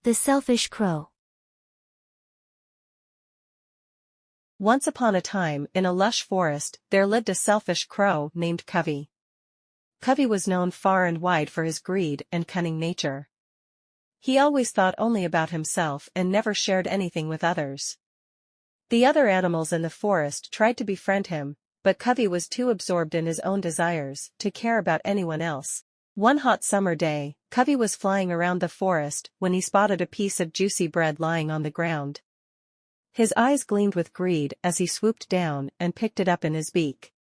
The Selfish Crow. Once upon a time, in a lush forest, there lived a selfish crow named Covey. Covey was known far and wide for his greed and cunning nature. He always thought only about himself and never shared anything with others. The other animals in the forest tried to befriend him, but Covey was too absorbed in his own desires to care about anyone else. One hot summer day, Covey was flying around the forest when he spotted a piece of juicy bread lying on the ground. His eyes gleamed with greed as he swooped down and picked it up in his beak.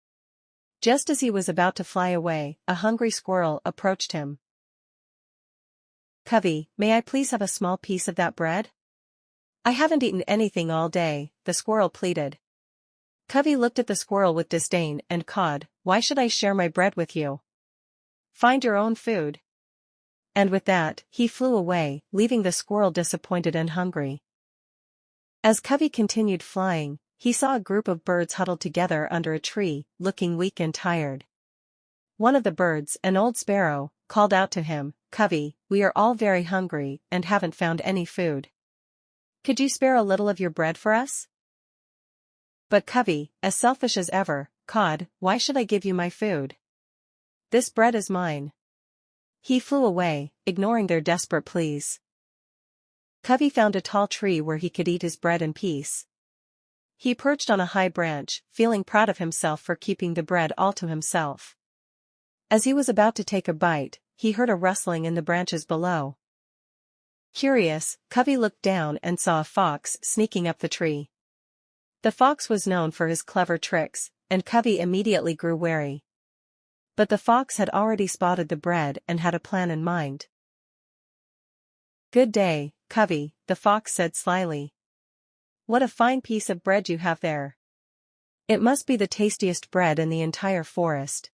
Just as he was about to fly away, a hungry squirrel approached him. "Covey, may I please have a small piece of that bread? I haven't eaten anything all day," the squirrel pleaded. Covey looked at the squirrel with disdain and cawed, "Why should I share my bread with you? Find your own food." And with that, he flew away, leaving the squirrel disappointed and hungry. As Covey continued flying, he saw a group of birds huddled together under a tree, looking weak and tired. One of the birds, an old sparrow, called out to him, "Covey, we are all very hungry and haven't found any food. Could you spare a little of your bread for us?" But Covey, as selfish as ever, cawed, "Why should I give you my food? This bread is mine." He flew away, ignoring their desperate pleas. Covey found a tall tree where he could eat his bread in peace. He perched on a high branch, feeling proud of himself for keeping the bread all to himself. As he was about to take a bite, he heard a rustling in the branches below. Curious, Covey looked down and saw a fox sneaking up the tree. The fox was known for his clever tricks, and Covey immediately grew wary. But the fox had already spotted the bread and had a plan in mind. "Good day, Covey," the fox said slyly. "What a fine piece of bread you have there. It must be the tastiest bread in the entire forest."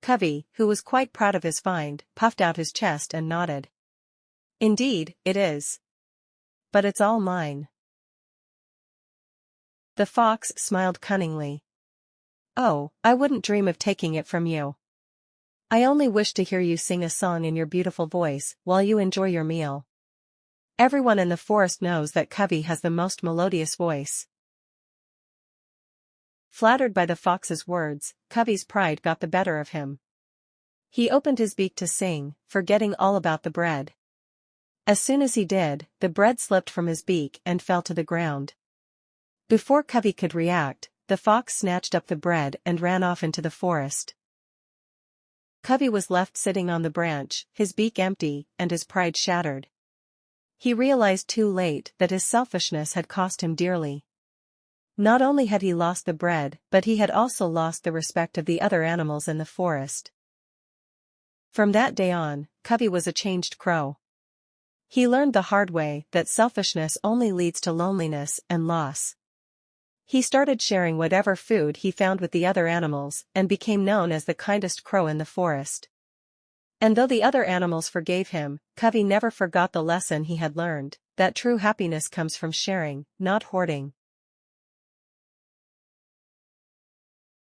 Covey, who was quite proud of his find, puffed out his chest and nodded. "Indeed, it is. But it's all mine." The fox smiled cunningly. "Oh, I wouldn't dream of taking it from you. I only wish to hear you sing a song in your beautiful voice while you enjoy your meal. Everyone in the forest knows that Covey has the most melodious voice." Flattered by the fox's words, Covey's pride got the better of him. He opened his beak to sing, forgetting all about the bread. As soon as he did, the bread slipped from his beak and fell to the ground. Before Covey could react, the fox snatched up the bread and ran off into the forest. Covey was left sitting on the branch, his beak empty and his pride shattered. He realized too late that his selfishness had cost him dearly. Not only had he lost the bread, but he had also lost the respect of the other animals in the forest. From that day on, Covey was a changed crow. He learned the hard way that selfishness only leads to loneliness and loss. He started sharing whatever food he found with the other animals and became known as the kindest crow in the forest. And though the other animals forgave him, Covey never forgot the lesson he had learned, that true happiness comes from sharing, not hoarding.